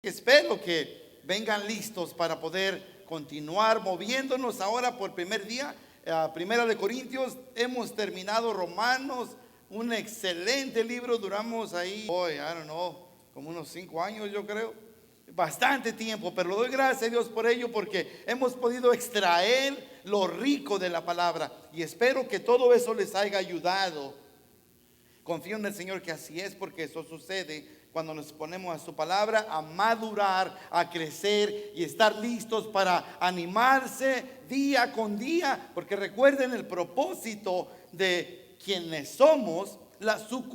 Espero que vengan listos para poder continuar moviéndonos ahora por primer día. Primera de Corintios, hemos terminado Romanos, un excelente libro. Duramos ahí, I don't know, como unos 5 años yo creo. Bastante tiempo, pero le doy gracias a Dios por ello, porque hemos podido extraer lo rico de la palabra. Y espero que todo eso les haya ayudado. Confío en el Señor que así es, porque eso sucede cuando nos ponemos a su palabra, a madurar, a crecer y estar listos para animarse día con día. Porque recuerden, el propósito de quienes somos, su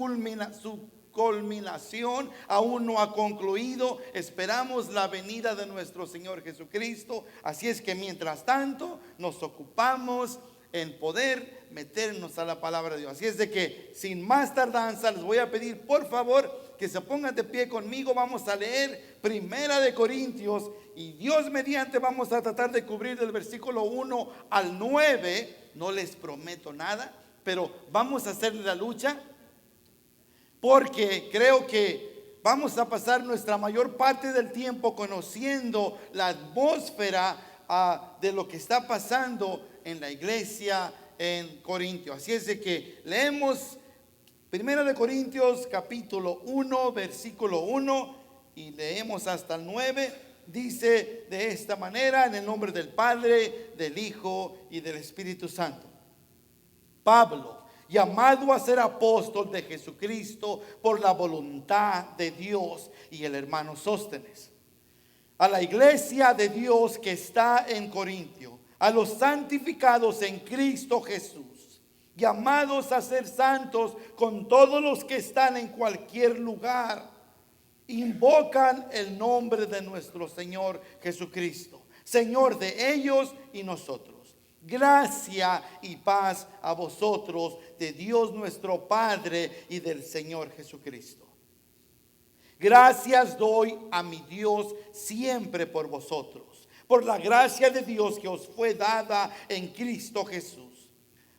culminación aún no ha concluido. Esperamos la venida de nuestro Señor Jesucristo. Así es que mientras tanto nos ocupamos en poder meternos a la palabra de Dios. Así es de que sin más tardanza les voy a pedir por favor que se pongan de pie conmigo. Vamos a leer Primera de Corintios, y Dios mediante vamos a tratar de cubrir del versículo 1 al 9. No les prometo nada, pero vamos a hacer la lucha, porque creo que vamos a pasar nuestra mayor parte del tiempo conociendo la atmósfera de lo que está pasando en la iglesia en Corintio. Así es de que leemos Primera de Corintios capítulo 1 versículo 1 y leemos hasta el 9. Dice de esta manera: en el nombre del Padre, del Hijo y del Espíritu Santo. Pablo, llamado a ser apóstol de Jesucristo por la voluntad de Dios, y el hermano Sóstenes, a la iglesia de Dios que está en Corintio, a los santificados en Cristo Jesús, llamados a ser santos con todos los que están en cualquier lugar, invocan el nombre de nuestro Señor Jesucristo, Señor de ellos y nosotros. Gracia y paz a vosotros, de Dios nuestro Padre y del Señor Jesucristo. Gracias doy a mi Dios siempre por vosotros, por la gracia de Dios que os fue dada en Cristo Jesús,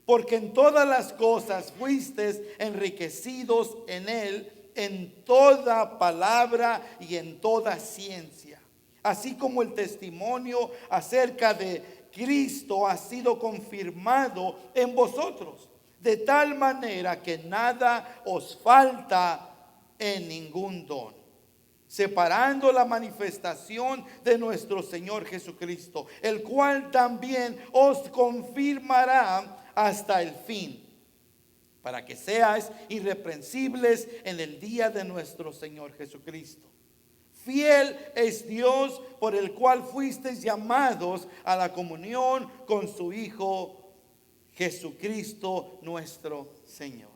porque en todas las cosas fuisteis enriquecidos en Él, en toda palabra y en toda ciencia, así como el testimonio acerca de Cristo ha sido confirmado en vosotros, de tal manera que nada os falta en ningún don, separando la manifestación de nuestro Señor Jesucristo, el cual también os confirmará hasta el fin, para que seáis irreprensibles en el día de nuestro Señor Jesucristo. Fiel es Dios, por el cual fuisteis llamados a la comunión con su Hijo Jesucristo nuestro Señor.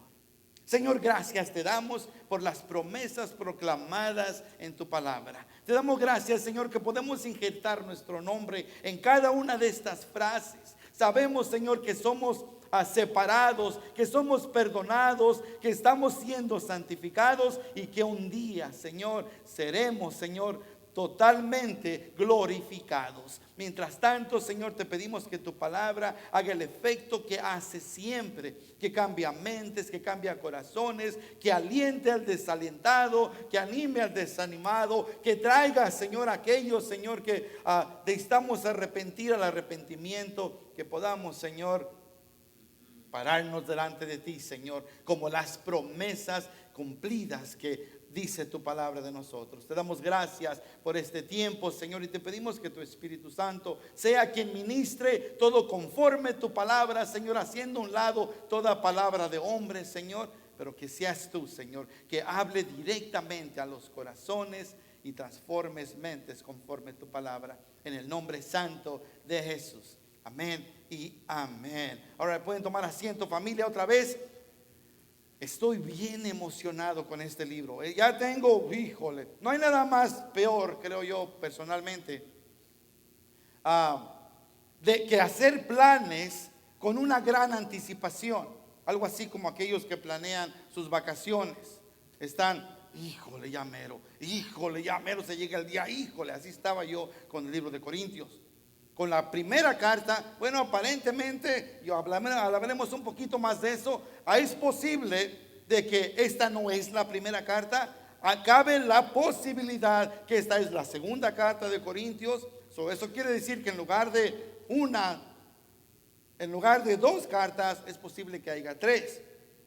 Señor, gracias te damos por las promesas proclamadas en tu palabra. Te damos gracias, Señor, que podemos injertar nuestro nombre en cada una de estas frases. Sabemos, Señor, que somos separados, que somos perdonados, que estamos siendo santificados, y que un día, Señor, seremos, Señor, totalmente glorificados. Mientras tanto, Señor, te pedimos que tu palabra haga el efecto que hace siempre, que cambia mentes, que cambia corazones, que aliente al desalentado, que anime al desanimado, que traiga, Señor, aquellos, Señor, que necesitamos arrepentir, al arrepentimiento, que podamos, Señor, pararnos delante de ti, Señor, como las promesas cumplidas que dice tu palabra de nosotros. Te damos gracias por este tiempo, Señor, y te pedimos que tu Espíritu Santo sea quien ministre todo conforme tu palabra, Señor, haciendo a un lado toda palabra de hombre, Señor, pero que seas tú, Señor, que hable directamente a los corazones y transformes mentes conforme tu palabra, en el nombre santo de Jesús. Amén y amén. Ahora pueden tomar asiento, familia, otra vez. Estoy bien emocionado con este libro. Ya tengo, híjole, no hay nada más peor, creo yo personalmente, de que hacer planes con una gran anticipación. Algo así como aquellos que planean sus vacaciones. Están, híjole, ya mero se llega el día, híjole. Así estaba yo con el libro de Corintios. Con la primera carta, bueno, aparentemente, hablaremos un poquito más de eso. Es posible de que esta no es la primera carta. cabe la posibilidad que esta es la segunda carta de Corintios. Eso quiere decir que en lugar de dos cartas, es posible que haya tres.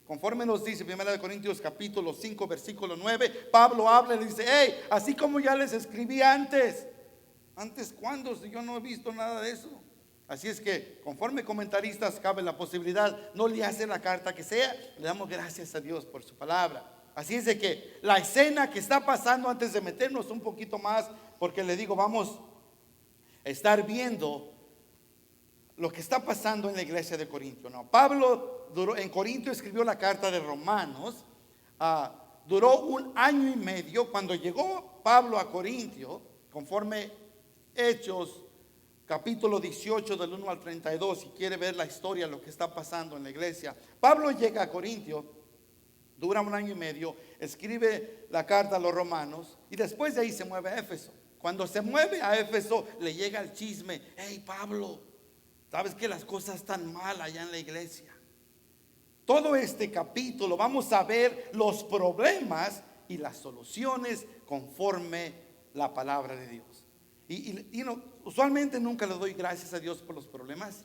Conforme nos dice 1 Corintios capítulo 5 versículo 9, Pablo habla y le dice: hey, así como ya les escribí antes. ¿Antes cuándo? Si yo no he visto nada de eso. Así es que, conforme comentaristas, cabe la posibilidad, no le hace la carta que sea, le damos gracias a Dios por su palabra. Así es de que la escena que está pasando, antes de meternos un poquito más, porque le digo, vamos a estar viendo lo que está pasando en la iglesia de Corintio. No, Pablo en Corintio escribió la carta de Romanos. Duró 1 año y medio. Cuando llegó Pablo a Corintio, conforme Hechos capítulo 18 del 1 al 32, si quiere ver la historia, lo que está pasando en la iglesia, Pablo llega a Corintio, dura 1 año y medio, escribe la carta a los romanos y después de ahí se mueve a Éfeso. Cuando se mueve a Éfeso, le llega el chisme: hey, Pablo, sabes que las cosas están mal allá en la iglesia. Todo este capítulo vamos a ver los problemas y las soluciones conforme la palabra de Dios. Y usualmente nunca le doy gracias a Dios por los problemas,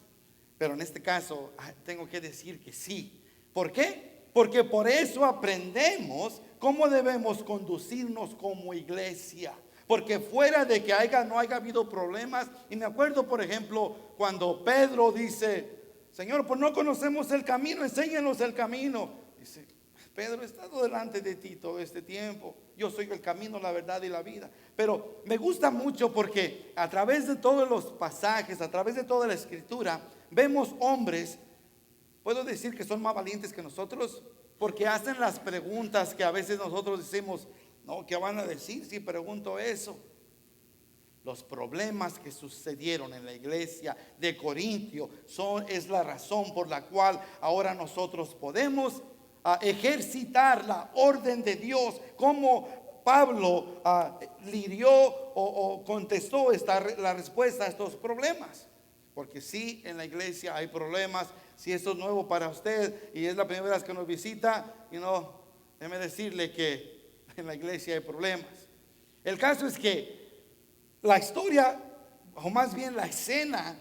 pero en este caso tengo que decir que sí. ¿Por qué? Porque por eso aprendemos cómo debemos conducirnos como iglesia. Porque fuera de que no haya habido problemas, y me acuerdo, por ejemplo, cuando Pedro dice: Señor, pues no conocemos el camino, enséñanos el camino. Dice: Pedro, he estado delante de ti todo este tiempo. Yo soy el camino, la verdad y la vida. Pero me gusta mucho porque a través de todos los pasajes, a través de toda la escritura, vemos hombres, puedo decir que son más valientes que nosotros, porque hacen las preguntas que a veces nosotros decimos: no, ¿qué van a decir si pregunto eso? Los problemas que sucedieron en la iglesia de Corintio es la razón por la cual ahora nosotros podemos ejercitar la orden de Dios, como Pablo lidió o contestó la respuesta a estos problemas. Porque si en la iglesia hay problemas, si esto es nuevo para usted y es la primera vez que nos visita, déjeme decirle que en la iglesia hay problemas. El caso es que la historia, o más bien la escena,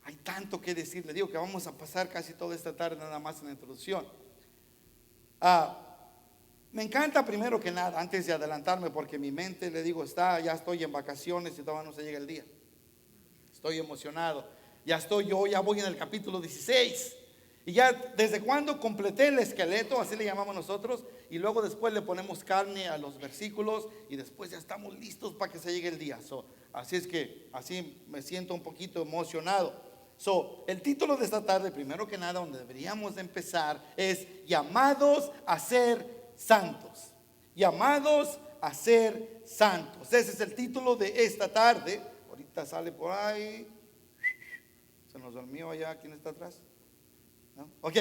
hay tanto que decir. Le digo que vamos a pasar casi toda esta tarde nada más en la introducción. Me encanta, primero que nada, antes de adelantarme, porque mi mente, le digo, ya estoy en vacaciones y todavía no se llega el día. Estoy emocionado. Ya voy en el capítulo 16. Y ya desde cuando completé el esqueleto, así le llamamos nosotros, y luego después le ponemos carne a los versículos y después ya estamos listos para que se llegue el día. Así es que así me siento un poquito emocionado. El título de esta tarde, primero que nada, donde deberíamos de empezar, es llamados a ser santos. Llamados a ser santos. Ese es el título de esta tarde. Ahorita sale por ahí. Se nos durmió allá. ¿Quién está atrás? ¿No? Ok,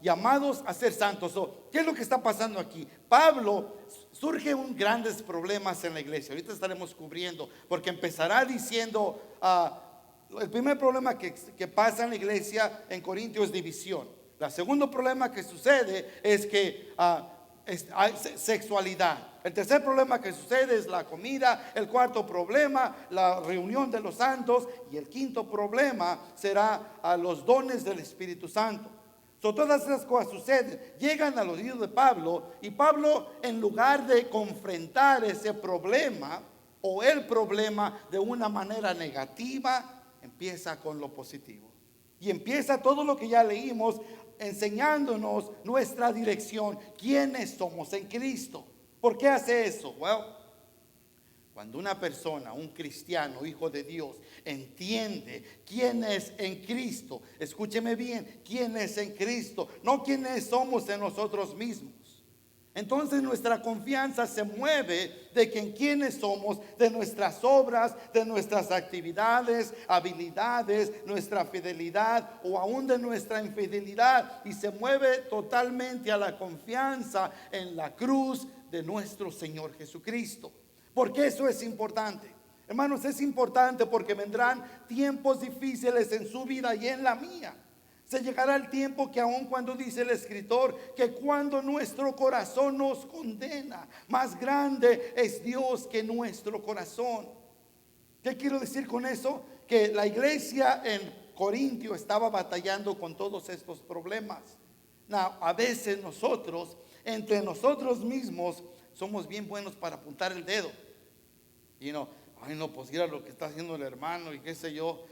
llamados a ser santos. ¿Qué es lo que está pasando aquí? Pablo, surge grandes problemas en la iglesia. Ahorita estaremos cubriendo, porque empezará diciendo, el primer problema que pasa en la iglesia en Corintio es división. El segundo problema que sucede es que hay sexualidad. El tercer problema que sucede es la comida. El cuarto problema, la reunión de los santos. Y el quinto problema será los dones del Espíritu Santo. Todas esas cosas suceden, llegan al oído de Pablo, y Pablo, en lugar de confrontar ese problema o el problema de una manera negativa, empieza con lo positivo. Y empieza todo lo que ya leímos, enseñándonos nuestra dirección, quiénes somos en Cristo. ¿Por qué hace eso? Cuando una persona, un cristiano, hijo de Dios, entiende quién es en Cristo, escúcheme bien, quién es en Cristo, no quiénes somos en nosotros mismos. Entonces nuestra confianza se mueve de que en quiénes somos, de nuestras obras, de nuestras actividades, habilidades, nuestra fidelidad o aún de nuestra infidelidad, y se mueve totalmente a la confianza en la cruz de nuestro Señor Jesucristo. ¿Por qué eso es importante? Hermanos, es importante porque vendrán tiempos difíciles en su vida y en la mía. Se llegará el tiempo que aun cuando dice el escritor que cuando nuestro corazón nos condena, más grande es Dios que nuestro corazón. ¿Qué quiero decir con eso? Que la iglesia en Corintio estaba batallando con todos estos problemas. A veces nosotros, entre nosotros mismos, somos bien buenos para apuntar el dedo. Y ay no, pues mira lo que está haciendo el hermano y qué sé yo.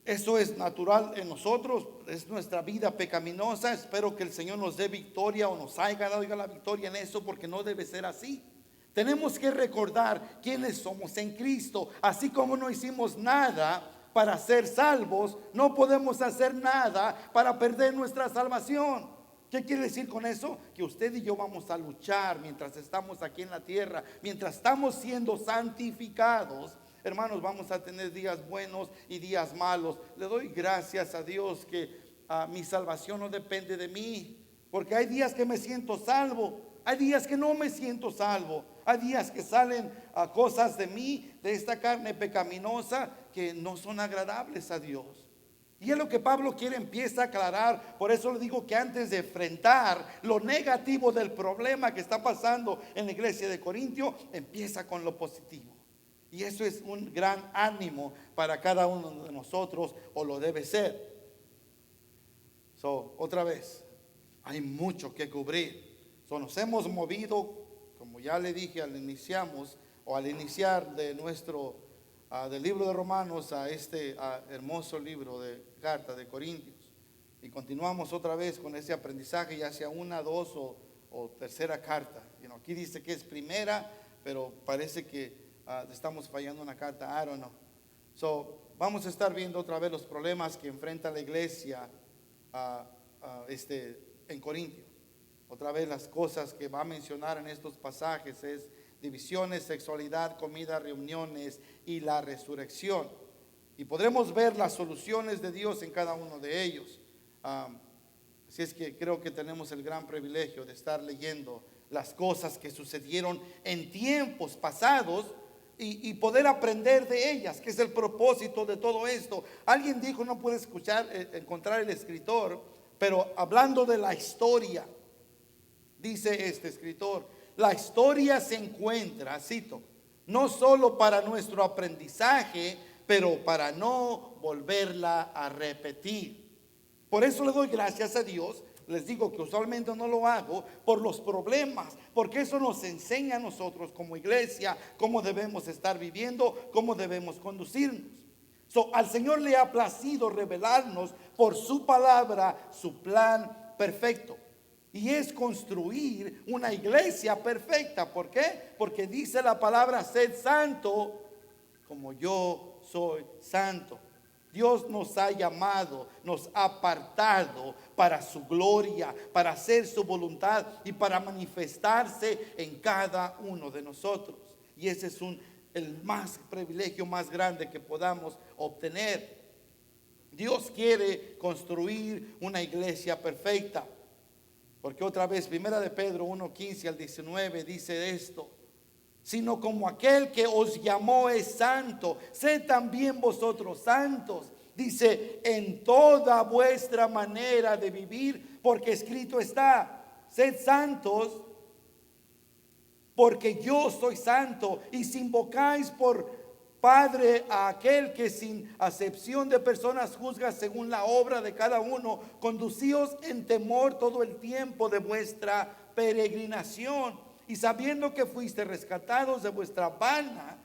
Eso es natural en nosotros, es nuestra vida pecaminosa. Espero que el Señor nos dé victoria o nos haya dado la victoria en eso, porque no debe ser así. Tenemos que recordar quiénes somos en Cristo. Así como no hicimos nada para ser salvos, no podemos hacer nada para perder nuestra salvación. ¿Qué quiere decir con eso? Que usted y yo vamos a luchar mientras estamos aquí en la tierra, mientras estamos siendo santificados. Hermanos, vamos a tener días buenos y días malos. Le doy gracias a Dios que mi salvación no depende de mí, porque hay días que me siento salvo, hay días que no me siento salvo, hay días que salen cosas de mí, de esta carne pecaminosa, que no son agradables a Dios. Y es lo que Pablo empieza a aclarar. Por eso le digo que antes de enfrentar lo negativo del problema que está pasando en la iglesia de Corintio, empieza con lo positivo. Y eso es un gran ánimo para cada uno de nosotros, o lo debe ser. Otra vez, hay mucho que cubrir. Nos hemos movido, como ya le dije al iniciar de del libro de Romanos a este hermoso libro de carta de Corintios, y continuamos otra vez con ese aprendizaje, ya sea una, dos o tercera carta. Aquí dice que es primera, pero parece que estamos fallando una carta. I don't know. Vamos a estar viendo otra vez los problemas que enfrenta la iglesia en Corintio. Otra vez las cosas que va a mencionar en estos pasajes es divisiones, sexualidad, comida, reuniones y la resurrección. Y podremos ver las soluciones de Dios en cada uno de ellos. Así es que creo que tenemos el gran privilegio de estar leyendo las cosas que sucedieron en tiempos pasados y poder aprender de ellas, que es el propósito de todo esto. Alguien dijo, no puede encontrar el escritor, pero hablando de la historia, dice este escritor: la historia se encuentra, cito, no solo para nuestro aprendizaje, pero para no volverla a repetir. Por eso le doy gracias a Dios. Les digo que usualmente no lo hago por los problemas, porque eso nos enseña a nosotros como iglesia cómo debemos estar viviendo, cómo debemos conducirnos. Al Señor le ha placido revelarnos por su palabra su plan perfecto. Y es construir una iglesia perfecta. ¿Por qué? Porque dice la palabra: sed santo como yo soy santo. Dios nos ha llamado, nos ha apartado para su gloria, para hacer su voluntad y para manifestarse en cada uno de nosotros. Y ese es el privilegio más grande que podamos obtener. Dios quiere construir una iglesia perfecta. Porque otra vez, primera de Pedro 1:15 al 19 dice esto: sino como aquel que os llamó es santo, sed también vosotros santos. Dice, en toda vuestra manera de vivir, porque escrito está: sed santos, porque yo soy santo. Y si invocáis por Padre a aquel que sin acepción de personas juzga según la obra de cada uno, conducíos en temor todo el tiempo de vuestra peregrinación, y sabiendo que fuiste rescatados de vuestra vana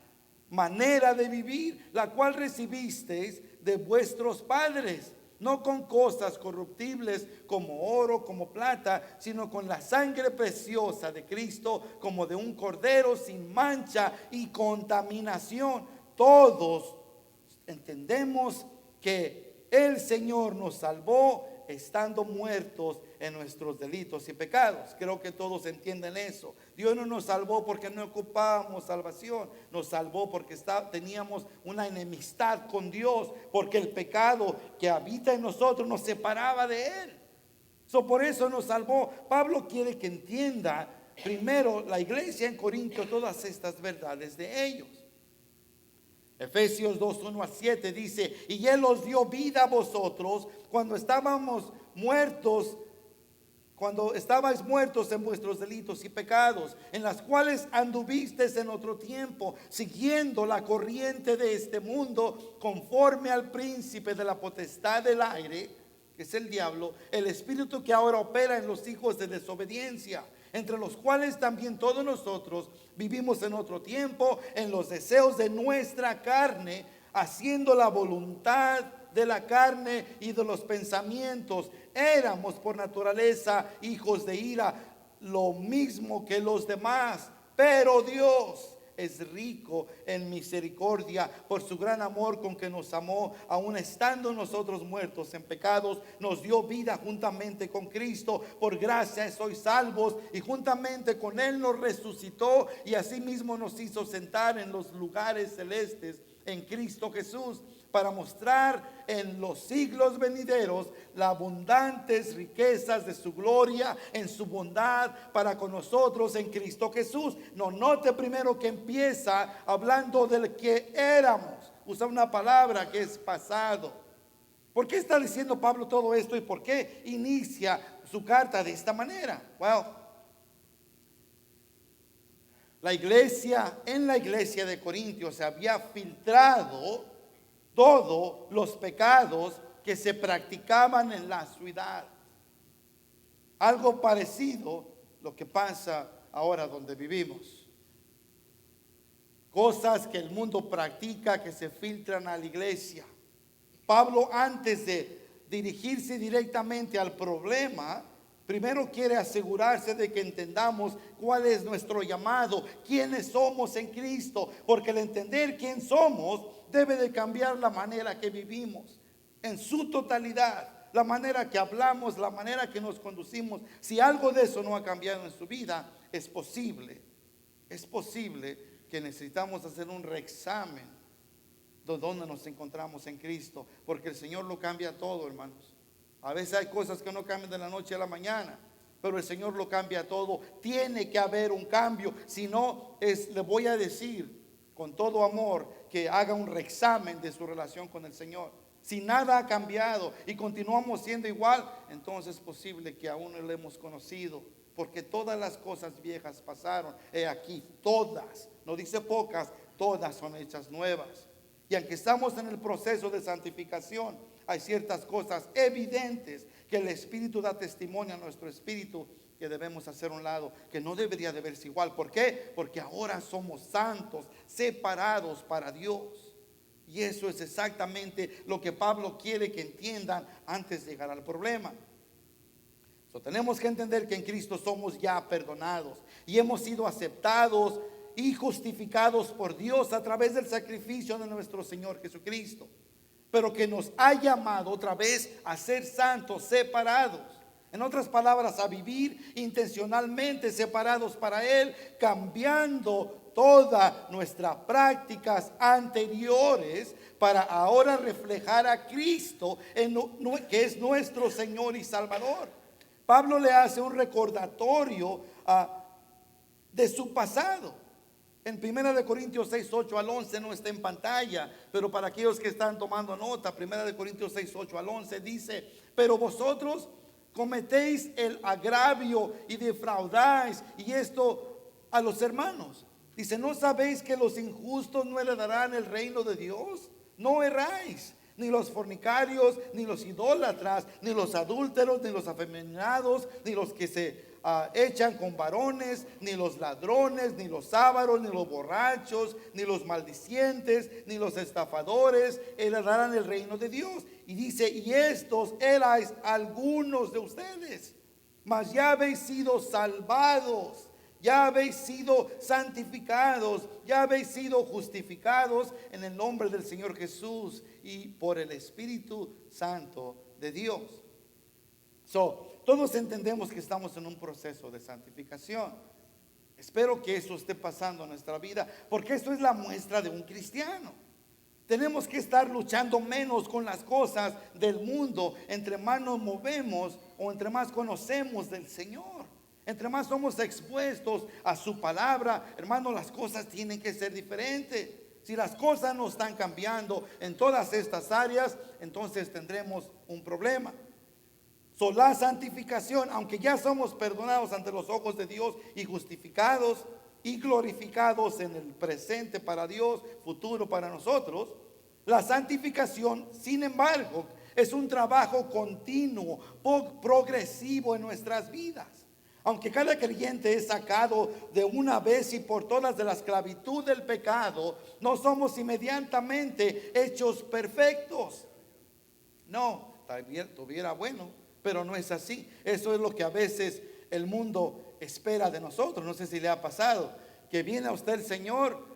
manera de vivir, la cual recibisteis de vuestros padres, no con cosas corruptibles como oro, como plata, sino con la sangre preciosa de Cristo, como de un cordero sin mancha y contaminación. Todos entendemos que el Señor nos salvó estando muertos en nuestros delitos y pecados. Creo que todos entienden eso. Dios no nos salvó porque no ocupábamos salvación. Nos salvó porque teníamos una enemistad con Dios, porque el pecado que habita en nosotros nos separaba de Él. Por eso nos salvó. Pablo quiere que entienda primero la iglesia en Corinto todas estas verdades de ellos. Efesios 2:1-7 dice: y Él os dio vida a vosotros cuando estábamos muertos, cuando estabais muertos en vuestros delitos y pecados, en las cuales anduvisteis en otro tiempo, siguiendo la corriente de este mundo, conforme al príncipe de la potestad del aire, que es el diablo, el espíritu que ahora opera en los hijos de desobediencia, entre los cuales también todos nosotros vivimos en otro tiempo, en los deseos de nuestra carne, haciendo la voluntad de la carne y de los pensamientos. Éramos por naturaleza hijos de ira, lo mismo que los demás, pero Dios es rico en misericordia, por su gran amor con que nos amó, aun estando nosotros muertos en pecados, nos dio vida juntamente con Cristo. Por gracia sois salvos, y juntamente con Él nos resucitó, y asimismo nos hizo sentar en los lugares celestes en Cristo Jesús, para mostrar en los siglos venideros las abundantes riquezas de su gloria en su bondad para con nosotros en Cristo Jesús. No, note primero que empieza hablando del que éramos. Usa una palabra que es pasado. ¿Por qué está diciendo Pablo todo esto y por qué inicia su carta de esta manera? Well, en la iglesia de Corintios se había filtrado todos los pecados que se practicaban en la ciudad. Algo parecido lo que pasa ahora donde vivimos. Cosas que el mundo practica que se filtran a la iglesia. Pablo, antes de dirigirse directamente al problema, primero quiere asegurarse de que entendamos cuál es nuestro llamado, quiénes somos en Cristo, porque el entender quién somos debe de cambiar la manera que vivimos en su totalidad, la manera que hablamos, la manera que nos conducimos. Si algo de eso no ha cambiado en su vida, es posible que necesitamos hacer un reexamen de dónde nos encontramos en Cristo, porque el Señor lo cambia todo, hermanos. A veces hay cosas que no cambian de la noche a la mañana, pero el Señor lo cambia todo. Tiene que haber un cambio. Si no, le voy a decir con todo amor que haga un reexamen de su relación con el Señor. Si nada ha cambiado y continuamos siendo igual, entonces es posible que aún no le hemos conocido, porque todas las cosas viejas pasaron. He aquí, todas, no dice pocas, todas son hechas nuevas. Y aunque estamos en el proceso de santificación, hay ciertas cosas evidentes que el Espíritu da testimonio a nuestro espíritu que debemos hacer a un lado, que no debería de verse igual. ¿Por qué? Porque ahora somos santos, separados para Dios. Y eso es exactamente lo que Pablo quiere que entiendan antes de llegar al problema. Tenemos que entender que en Cristo somos ya perdonados y hemos sido aceptados y justificados por Dios a través del sacrificio de nuestro Señor Jesucristo, pero que nos ha llamado otra vez a ser santos, separados. En otras palabras, a vivir intencionalmente separados para Él, cambiando todas nuestras prácticas anteriores para ahora reflejar a Cristo, que es nuestro Señor y Salvador. Pablo le hace un recordatorio de su pasado. En 1 Corintios 6, 8 al 11 no está en pantalla, pero para aquellos que están tomando nota, 1 Corintios 6, 8 al 11 dice: pero vosotros cometéis el agravio y defraudáis, y esto a los hermanos. Dice: ¿no sabéis que los injustos no heredarán el reino de Dios? No erráis, ni los fornicarios, ni los idólatras, ni los adúlteros, ni los afeminados, ni los que se echan con varones, ni los ladrones, ni los ávaros, ni los borrachos, ni los maldicientes, ni los estafadores heredarán el reino de Dios. Y dice: y estos erais algunos de ustedes, mas ya habéis sido salvados, ya habéis sido santificados, ya habéis sido justificados en el nombre del Señor Jesús y por el Espíritu Santo de Dios. Todos entendemos que estamos en un proceso de santificación. Espero que eso esté pasando en nuestra vida, porque esto es la muestra de un cristiano. Tenemos que estar luchando menos con las cosas del mundo. Entre más nos movemos o entre más conocemos del Señor, entre más somos expuestos a su palabra, hermano, las cosas tienen que ser diferentes. Si las cosas no están cambiando en todas estas áreas, entonces tendremos un problema. La santificación, aunque ya somos perdonados ante los ojos de Dios y justificados y glorificados en el presente para Dios, futuro para nosotros, la santificación, sin embargo, es un trabajo continuo, progresivo en nuestras vidas. Aunque cada creyente es sacado de una vez y por todas de la esclavitud del pecado, no somos inmediatamente hechos perfectos. No, estuviera bueno, pero no es así. Eso es lo que a veces el mundo espera de nosotros. No sé si le ha pasado que viene a usted el Señor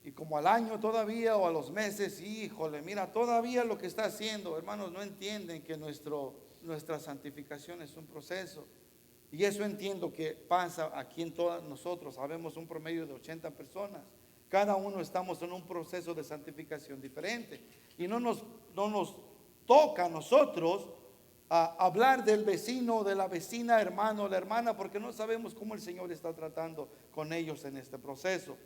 y como al año todavía o a los meses, híjole, mira, todavía lo que está haciendo. Hermanos, no entienden que nuestra santificación es un proceso. Y eso entiendo que pasa aquí en todas nosotros. Habemos un promedio de 80 personas. Cada uno estamos en un proceso de santificación diferente. Y no nos toca a nosotros hablar del vecino, de la vecina, hermano, la hermana, porque no sabemos cómo el Señor está tratando con ellos en este proceso.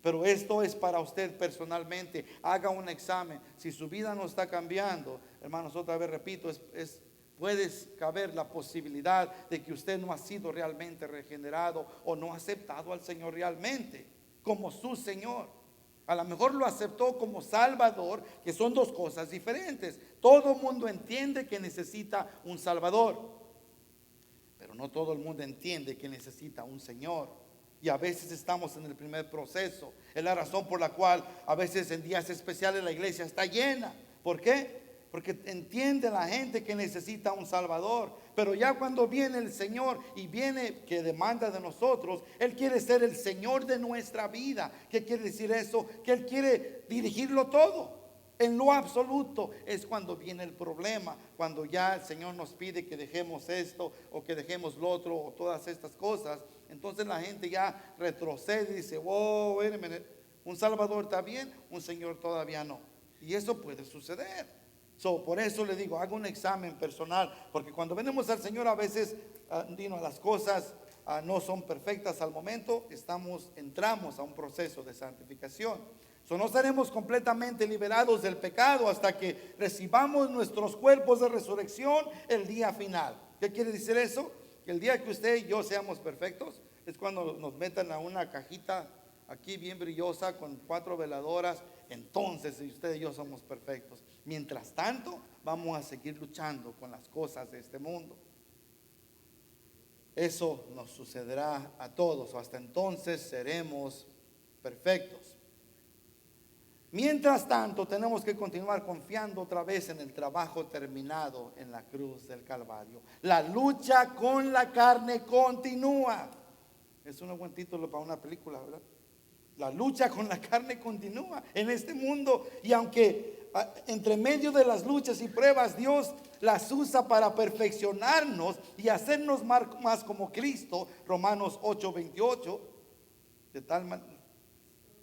Pero esto es para usted personalmente. Haga un examen. Si su vida no está cambiando, hermanos, otra vez repito, puede caber la posibilidad de que usted no ha sido realmente regenerado o no ha aceptado al Señor realmente como su Señor. A lo mejor lo aceptó como Salvador, que son dos cosas diferentes. Todo el mundo entiende que necesita un Salvador, pero no todo el mundo entiende que necesita un Señor. Y a veces estamos en el primer proceso. Es la razón por la cual a veces en días especiales la iglesia está llena. ¿Por qué? Porque entiende la gente que necesita un Salvador. Pero ya cuando viene el Señor y viene que demanda de nosotros, Él quiere ser el Señor de nuestra vida. ¿Qué quiere decir eso? Que Él quiere dirigirlo todo. En lo absoluto es cuando viene el problema. Cuando ya el Señor nos pide que dejemos esto o que dejemos lo otro o todas estas cosas. Entonces la gente ya retrocede y dice, wow, un Salvador está bien, un Señor todavía no. Y eso puede suceder. Por eso le digo, haga un examen personal, porque cuando venimos al Señor a veces las cosas no son perfectas al momento, entramos a un proceso de santificación. No seremos completamente liberados del pecado hasta que recibamos nuestros cuerpos de resurrección el día final. ¿Qué quiere decir eso? Que el día que usted y yo seamos perfectos es cuando nos metan a una cajita aquí bien brillosa con 4 veladoras. Entonces usted y yo somos perfectos. Mientras tanto vamos a seguir luchando con las cosas de este mundo. Eso nos sucederá a todos. Hasta entonces seremos perfectos. Mientras tanto tenemos que continuar confiando otra vez en el trabajo terminado en la cruz del Calvario. La lucha con la carne continúa. Es un buen título para una película, ¿verdad? La lucha con la carne continúa en este mundo. Y aunque entre medio de las luchas y pruebas Dios las usa para perfeccionarnos y hacernos más como Cristo, Romanos 8:28, de tal manera,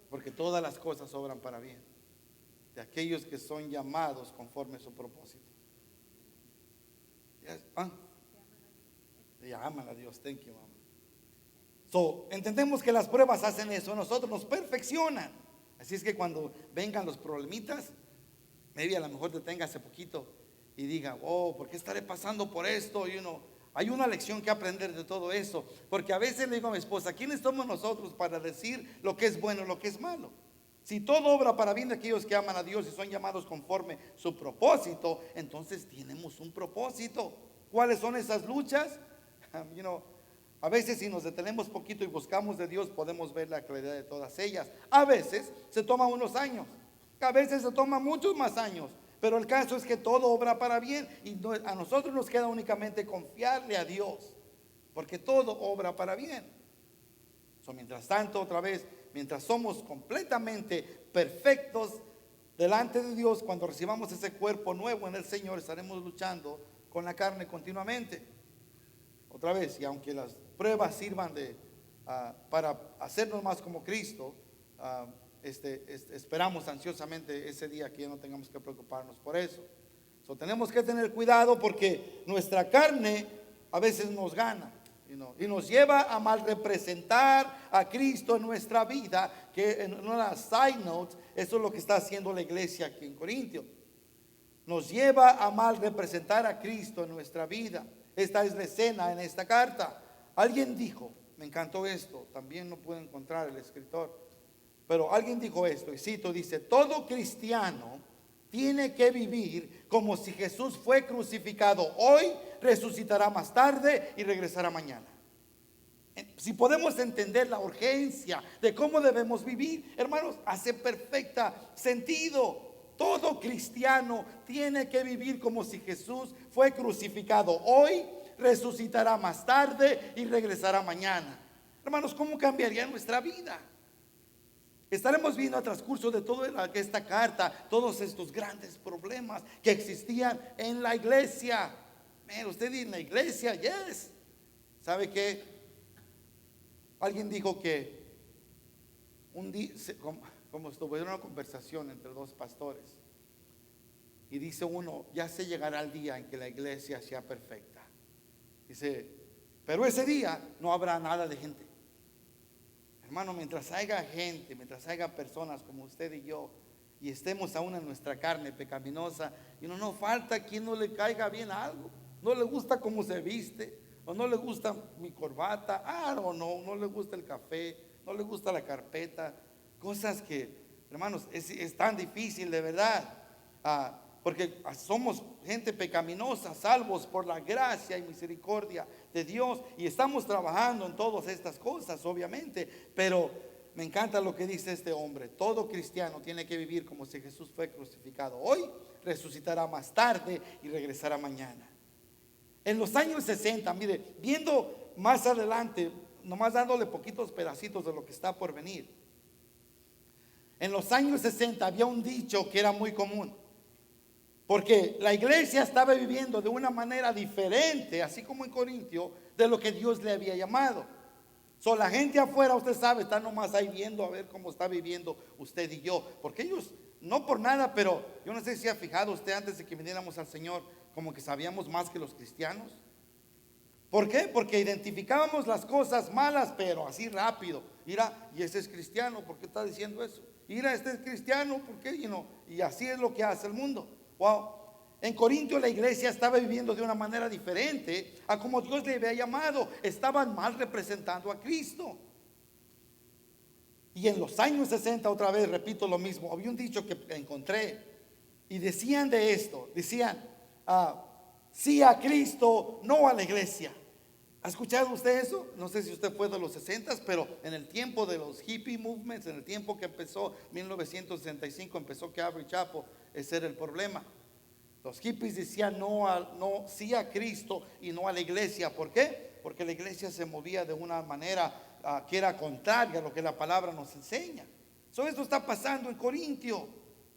porque todas las cosas obran para bien de aquellos que son llamados conforme a su propósito. Le aman a Dios. Thank you, mama. Entendemos que las pruebas hacen eso, nosotros nos perfeccionan. Así es que cuando vengan los problemitas, maybe a lo mejor deténgase poquito y diga, oh, ¿por qué estaré pasando por esto? Hay una lección que aprender de todo eso, porque a veces le digo a mi esposa, ¿quiénes somos nosotros para decir lo que es bueno y lo que es malo? Si todo obra para bien de aquellos que aman a Dios y son llamados conforme su propósito, entonces tenemos un propósito. ¿Cuáles son esas luchas? A veces si nos detenemos poquito y buscamos de Dios, podemos ver la claridad de todas ellas. A veces se toma unos años, a veces se toma muchos más años. Pero el caso es que todo obra para bien y a nosotros nos queda únicamente confiarle a Dios, porque todo obra para bien. Mientras tanto, otra vez, mientras somos completamente perfectos delante de Dios, cuando recibamos ese cuerpo nuevo en el Señor, estaremos luchando con la carne continuamente. Otra vez, y aunque las pruebas sirvan para hacernos más como Cristo, esperamos ansiosamente ese día que ya no tengamos que preocuparnos por eso. Tenemos que tener cuidado porque nuestra carne a veces nos gana. Y nos lleva a mal representar a Cristo en nuestra vida, que en una side note, eso es lo que está haciendo la iglesia aquí en Corintio. Nos lleva a mal representar a Cristo en nuestra vida. Esta es la escena en esta carta. Alguien dijo, me encantó esto, también no puedo encontrar el escritor, pero alguien dijo esto, y cito, dice: todo cristiano tiene que vivir como si Jesús fue crucificado hoy, resucitará más tarde y regresará mañana. Si podemos entender la urgencia de cómo debemos vivir, hermanos, hace perfecta sentido. Todo cristiano tiene que vivir como si Jesús fue crucificado hoy, resucitará más tarde y regresará mañana. Hermanos, ¿cómo cambiaría nuestra vida? Estaremos viendo a transcurso de toda esta carta todos estos grandes problemas que existían en la iglesia. Usted dice en la iglesia, yes. ¿Sabe qué? Alguien dijo que un día, como estuvo en una conversación entre dos pastores, y dice uno: ya se llegará el día en que la iglesia sea perfecta. Dice, pero ese día no habrá nada de gente. Hermano, mientras haya gente, mientras haya personas como usted y yo, y estemos aún en nuestra carne pecaminosa, y no nos falta quien no le caiga bien algo, no le gusta cómo se viste, o no le gusta mi corbata, o no le gusta el café, no le gusta la carpeta, cosas que, hermanos, es tan difícil de verdad, porque somos gente pecaminosa, salvos por la gracia y misericordia de Dios, y estamos trabajando en todas estas cosas, obviamente. Pero me encanta lo que dice este hombre: todo cristiano tiene que vivir como si Jesús fue crucificado hoy, resucitará más tarde y regresará mañana. En los años 60, mire, viendo más adelante, nomás dándole poquitos pedacitos de lo que está por venir. En los años 60 había un dicho que era muy común, porque la iglesia estaba viviendo de una manera diferente, así como en Corintio, de lo que Dios le había llamado. La gente afuera, usted sabe, está nomás ahí viendo a ver cómo está viviendo usted y yo. Porque ellos, no por nada, pero yo no sé si ha fijado usted, antes de que viniéramos al Señor, como que sabíamos más que los cristianos. ¿Por qué? Porque identificábamos las cosas malas, pero así rápido. Mira, y ese es cristiano, ¿por qué está diciendo eso? Mira, este es cristiano, ¿por qué? Y así es lo que hace el mundo. Wow. En Corintio la iglesia estaba viviendo de una manera diferente a como Dios le había llamado. Estaban mal representando a Cristo. Y en los años 60, otra vez repito lo mismo, había un dicho que encontré y decían de esto, decían: sí a Cristo, no a la iglesia. ¿Ha escuchado usted eso? No sé si usted fue de los 60, pero en el tiempo de los hippie movements, en el tiempo que empezó 1965, empezó Calvary Chapel, ese era el problema. Los hippies decían sí a Cristo y no a la iglesia. ¿Por qué? Porque la iglesia se movía de una manera que era contraria a lo que la palabra nos enseña. Esto está pasando en Corintio.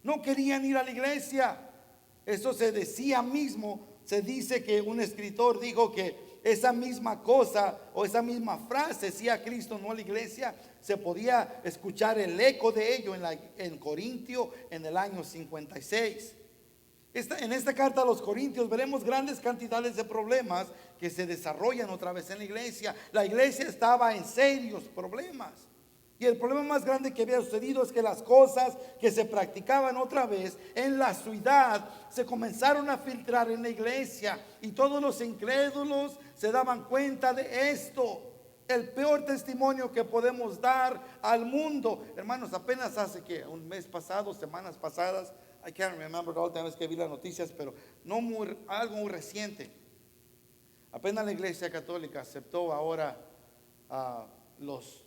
No querían ir a la iglesia. Eso se decía mismo. Se dice que un escritor dijo que esa misma cosa o esa misma frase, sí a Cristo, no a la iglesia, se podía escuchar el eco de ello en Corintio en el año 56. En esta carta a los Corintios veremos grandes cantidades de problemas que se desarrollan otra vez en la iglesia. La iglesia estaba en serios problemas. Y el problema más grande que había sucedido es que las cosas que se practicaban otra vez en la ciudad se comenzaron a filtrar en la iglesia. Y todos los incrédulos se daban cuenta de esto. El peor testimonio que podemos dar al mundo. Hermanos, apenas hace que un mes pasado, semanas pasadas, I can't remember la última vez que vi las noticias, pero algo muy reciente. Apenas la iglesia católica aceptó ahora los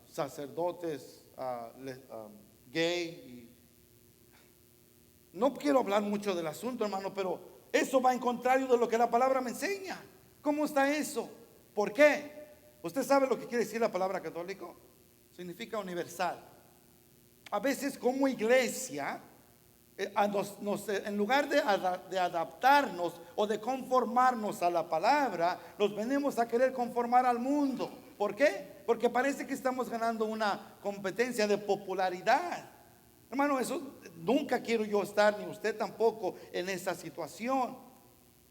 sacerdotes gay. No quiero hablar mucho del asunto, hermano, pero eso va en contrario de lo que la palabra me enseña. ¿Cómo está eso? ¿Por qué? ¿Usted sabe lo que quiere decir la palabra católico? Significa universal. A veces como iglesia, en lugar de adaptarnos o de conformarnos a la palabra, nos venimos a querer conformar al mundo. ¿Por qué? Porque parece que estamos ganando una competencia de popularidad. Hermano, eso nunca quiero yo estar, ni usted tampoco, en esa situación.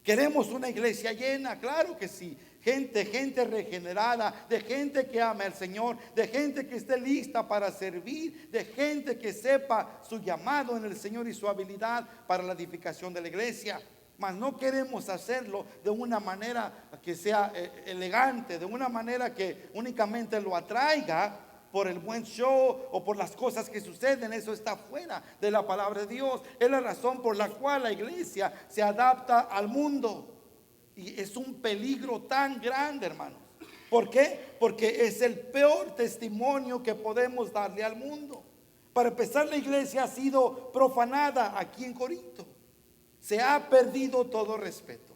Queremos una iglesia llena, claro que sí. gente regenerada, de gente que ama al Señor, de gente que esté lista para servir, de gente que sepa su llamado en el Señor y su habilidad para la edificación de la iglesia. Mas no queremos hacerlo de una manera que sea elegante, de una manera que únicamente lo atraiga por el buen show o por las cosas que suceden. Eso está fuera de la palabra de Dios. Es la razón por la cual la iglesia se adapta al mundo. Y es un peligro tan grande, hermanos. ¿Por qué? Porque es el peor testimonio que podemos darle al mundo. Para empezar, la iglesia ha sido profanada aquí en Corinto. Se ha perdido todo respeto.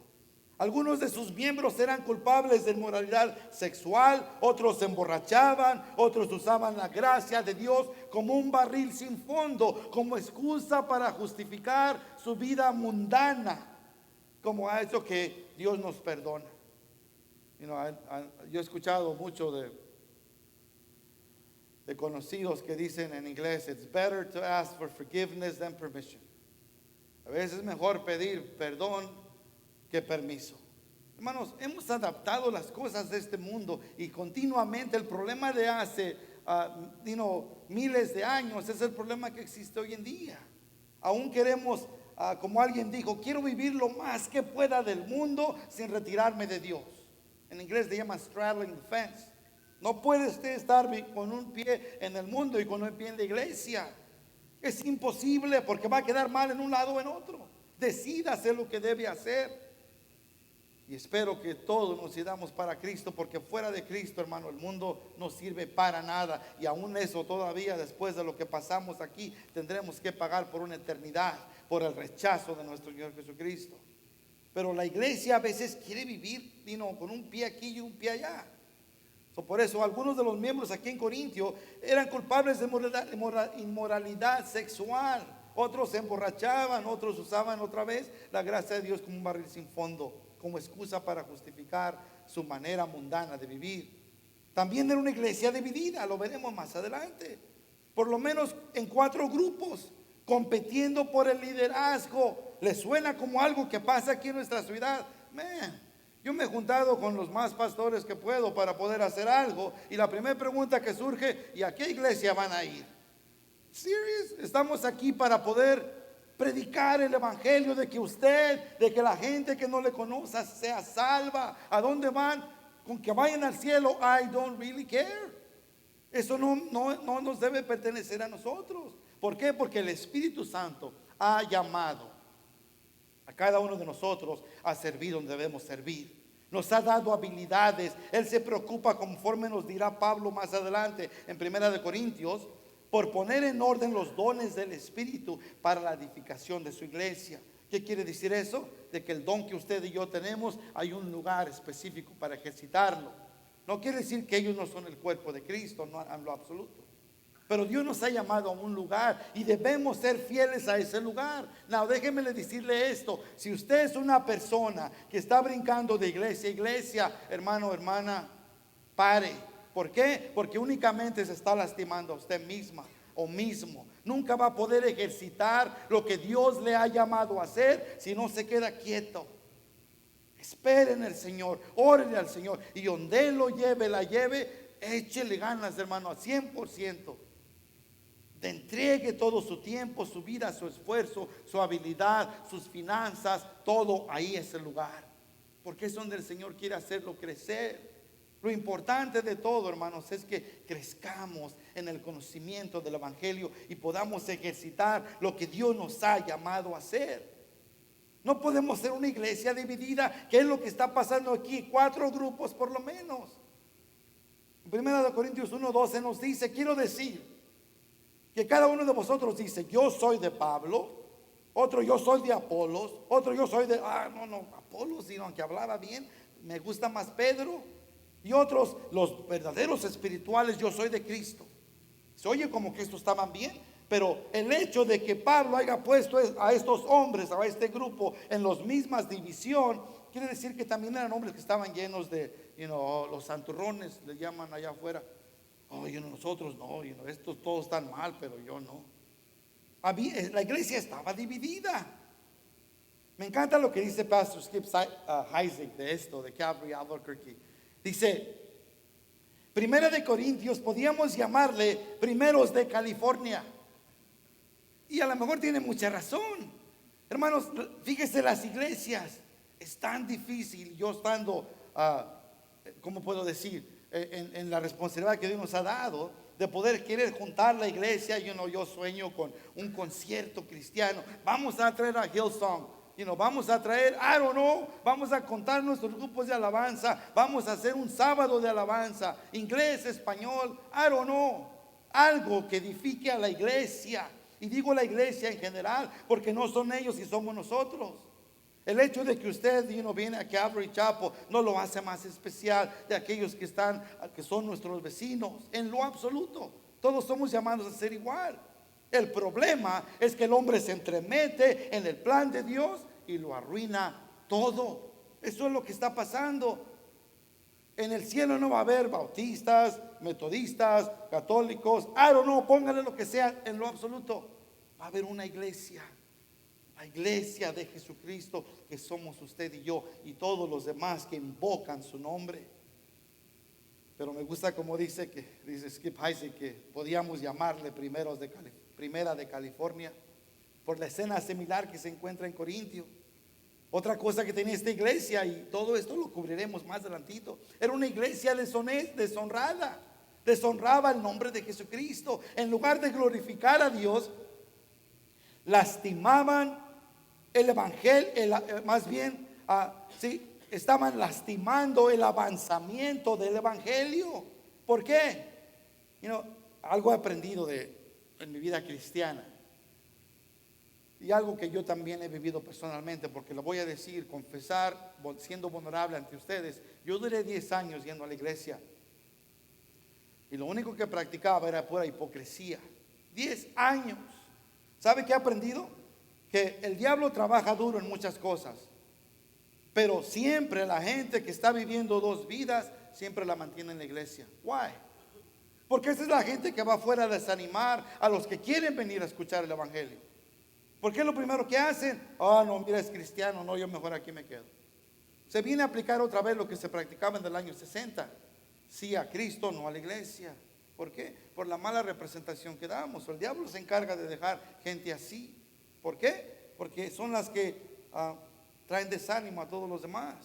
Algunos de sus miembros eran culpables de inmoralidad sexual, otros se emborrachaban, otros usaban la gracia de Dios como un barril sin fondo, como excusa para justificar su vida mundana, como ha hecho que Dios nos perdona. Yo he escuchado mucho de conocidos que dicen en inglés, it's better to ask for forgiveness than permission. A veces es mejor pedir perdón que permiso. Hermanos, hemos adaptado las cosas de este mundo y continuamente el problema de hace miles de años es el problema que existe hoy en día. Aún queremos, como alguien dijo, quiero vivir lo más que pueda del mundo sin retirarme de Dios. En inglés se llama straddling the fence. No puede usted estar con un pie en el mundo y con un pie en la iglesia. Es imposible porque va a quedar mal en un lado o en otro. Decida hacer lo que debe hacer. Y espero que todos nos decidamos para Cristo, porque fuera de Cristo, hermano, el mundo no sirve para nada. Y aún eso todavía, después de lo que pasamos aquí, tendremos que pagar por una eternidad, por el rechazo de nuestro Señor Jesucristo. Pero la iglesia a veces quiere vivir con un pie aquí y un pie allá. Por eso algunos de los miembros aquí en Corintio eran culpables de inmoralidad sexual. Otros se emborrachaban, otros usaban otra vez la gracia de Dios como un barril sin fondo, como excusa para justificar su manera mundana de vivir. También era una iglesia dividida, lo veremos más adelante. Por lo menos en 4 grupos, compitiendo por el liderazgo. ¿Les suena como algo que pasa aquí en nuestra ciudad? Yo me he juntado con los más pastores que puedo para poder hacer algo. Y la primera pregunta que surge, ¿y a qué iglesia van a ir? ¿Serious? Estamos aquí para poder predicar el evangelio de que la gente que no le conoce sea salva. ¿A dónde van? Con que vayan al cielo. I don't really care. Eso no nos debe pertenecer a nosotros. ¿Por qué? Porque el Espíritu Santo ha llamado a cada uno de nosotros a servir donde debemos servir. Nos ha dado habilidades. Él se preocupa, conforme nos dirá Pablo más adelante en 1 Corintios, por poner en orden los dones del Espíritu para la edificación de su iglesia. ¿Qué quiere decir eso? De que el don que usted y yo tenemos, hay un lugar específico para ejercitarlo. No quiere decir que ellos no son el cuerpo de Cristo, no en lo absoluto. Pero Dios nos ha llamado a un lugar y debemos ser fieles a ese lugar. No, déjeme decirle esto. Si usted es una persona que está brincando de iglesia a iglesia, hermano, hermana, pare. ¿Por qué? Porque únicamente se está lastimando a usted misma o mismo. Nunca va a poder ejercitar lo que Dios le ha llamado a hacer si no se queda quieto. Esperen el Señor, oren al Señor, y donde Él lo lleve, la lleve, échele ganas, hermano, a 100%. Entregue todo su tiempo, su vida, su esfuerzo, su habilidad, sus finanzas, todo ahí es el lugar, porque es donde el Señor quiere hacerlo crecer. Lo importante de todo, hermanos, es que crezcamos en el conocimiento del evangelio y podamos ejercitar lo que Dios nos ha llamado a hacer. No podemos ser una iglesia dividida, que es lo que está pasando aquí, 4 grupos por lo menos. En 1 Corintios 1:12 nos dice, quiero decir que cada uno de vosotros dice, yo soy de Pablo, otro yo soy de Apolos, otro yo soy de, Apolos, sino aunque hablaba bien, me gusta más Pedro, y otros, los verdaderos espirituales, yo soy de Cristo. Se oye como que estos estaban bien, pero el hecho de que Pablo haya puesto a estos hombres, a este grupo, en las mismas división, quiere decir que también eran hombres que estaban llenos de, los santurrones, le llaman allá afuera. Nosotros no, estos todos están mal, pero yo no. La iglesia estaba dividida. Me encanta lo que dice Pastor Skip Heitzig de esto, de Calvary Albuquerque. Dice, Primera de Corintios, podíamos llamarle primeros de California. Y a lo mejor tiene mucha razón. Hermanos, fíjese, las iglesias es tan difícil. Yo estando, ¿cómo puedo decir? En la responsabilidad que Dios nos ha dado de poder querer juntar la iglesia. Yo sueño con un concierto cristiano. Vamos a traer a Hillsong. Vamos a traer, I don't know, vamos a contar nuestros grupos de alabanza. Vamos a hacer un sábado de alabanza, inglés, español, I don't know. Algo que edifique a la iglesia. Y digo la iglesia en general, porque no son ellos y somos nosotros. El hecho de que usted viene a Calvary Chapel no lo hace más especial de aquellos que son nuestros vecinos. En lo absoluto, todos somos llamados a ser igual. El problema es que el hombre se entremete en el plan de Dios y lo arruina todo. Eso es lo que está pasando. En el cielo no va a haber bautistas, metodistas, católicos, I don't know, póngale lo que sea, en lo absoluto. Va a haber una iglesia, la iglesia de Jesucristo, que somos usted y yo y todos los demás que invocan su nombre. Pero me gusta como dice Skip Heitzig, que podíamos llamarle Primera de California, por la escena similar que se encuentra en Corintio. Otra cosa que tenía esta iglesia, y todo esto lo cubriremos más adelantito, era una iglesia deshonrada. Deshonraba el nombre de Jesucristo. En lugar de glorificar a Dios, lastimaban el evangelio, estaban lastimando el avanzamiento del evangelio. ¿Por qué? Algo he aprendido en mi vida cristiana, y algo que yo también he vivido personalmente, porque lo voy a decir, confesar, siendo vulnerable ante ustedes. Yo duré 10 años yendo a la iglesia, y lo único que practicaba era pura hipocresía. 10 años. ¿Sabe qué he aprendido? Que el diablo trabaja duro en muchas cosas, pero siempre la gente que está viviendo dos vidas, siempre la mantiene en la iglesia. Why? Porque esa es la gente que va afuera a desanimar a los que quieren venir a escuchar el evangelio. Porque es lo primero que hacen. No, mira, es cristiano, no, yo mejor aquí me quedo. Se viene a aplicar otra vez lo que se practicaba en el año 60. Sí a Cristo, no a la iglesia. ¿Por qué? Por la mala representación que damos. El diablo se encarga de dejar gente así. ¿Por qué? Porque son las que traen desánimo a todos los demás.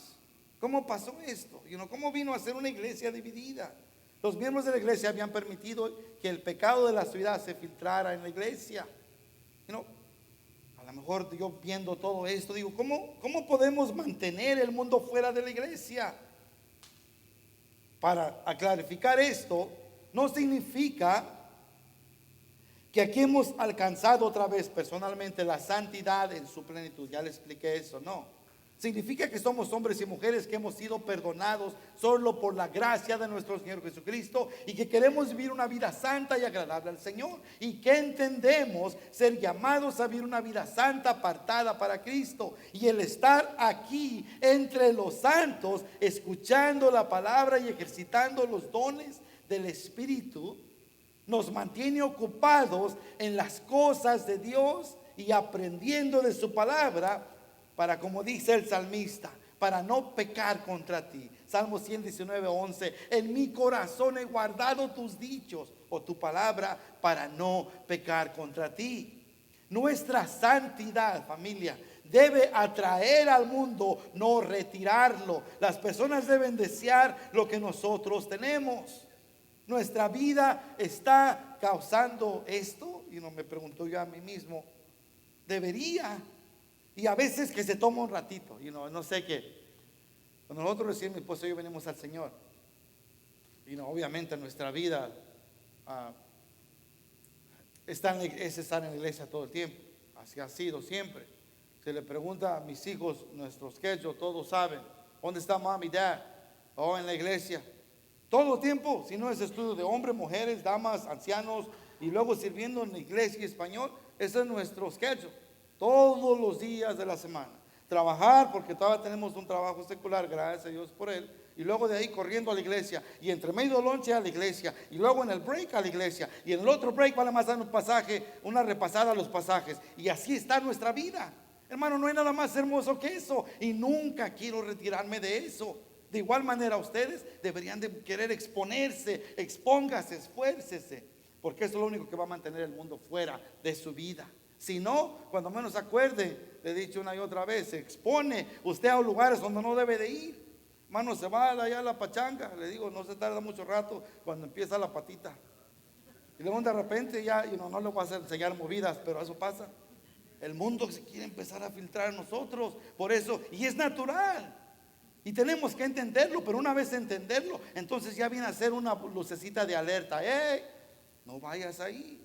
¿Cómo pasó esto? ¿Cómo vino a ser una iglesia dividida? Los miembros de la iglesia habían permitido que el pecado de la ciudad se filtrara en la iglesia. A lo mejor yo viendo todo esto digo, ¿cómo podemos mantener el mundo fuera de la iglesia? Para clarificar esto, no significa que aquí hemos alcanzado otra vez personalmente la santidad en su plenitud. Ya le expliqué eso, no. Significa que somos hombres y mujeres que hemos sido perdonados solo por la gracia de nuestro Señor Jesucristo, y que queremos vivir una vida santa y agradable al Señor, y que entendemos ser llamados a vivir una vida santa apartada para Cristo. Y el estar aquí entre los santos, escuchando la palabra y ejercitando los dones del Espíritu, nos mantiene ocupados en las cosas de Dios y aprendiendo de su palabra, para, como dice el salmista, para no pecar contra ti. Salmo 119:11. En mi corazón he guardado tus dichos, o tu palabra, para no pecar contra ti. Nuestra santidad, familia, debe atraer al mundo, no retirarlo. Las personas deben desear lo que nosotros tenemos. Nuestra vida está causando esto. Y me pregunto yo a mí mismo, debería. Y a veces que se toma un ratito, no sé qué. Cuando nosotros recién mi esposo y yo venimos al Señor, obviamente nuestra vida es estar en la iglesia todo el tiempo. Así ha sido siempre. Se le pregunta a mis hijos, nuestros schedule, todos saben, ¿dónde está mami y dad? En la iglesia. Todo el tiempo, si no es estudio de hombres, mujeres, damas, ancianos, y luego sirviendo en la iglesia español. Ese es nuestro schedule. Todos los días de la semana. Trabajar, porque todavía tenemos un trabajo secular, gracias a Dios por él. Y luego de ahí corriendo a la iglesia. Y entre medio lonche a la iglesia. Y luego en el break a la iglesia. Y en el otro break vale más dar un pasaje, una repasada a los pasajes. Y así está nuestra vida. Hermano, no hay nada más hermoso que eso. Y nunca quiero retirarme de eso. De igual manera ustedes deberían de querer exponerse, expóngase, esfuércese, porque eso es lo único que va a mantener el mundo fuera de su vida. Si no, cuando menos acuerde, le he dicho una y otra vez, se expone usted a lugares donde no debe de ir. Hermano, se va allá a la pachanga, le digo, no se tarda mucho rato cuando empieza la patita. Y luego de repente ya, no le voy a hacer enseñar movidas, pero eso pasa. El mundo se quiere empezar a filtrar en nosotros, por eso, y es natural. Y tenemos que entenderlo, pero una vez entenderlo, entonces ya viene a ser una lucecita de alerta. No vayas ahí,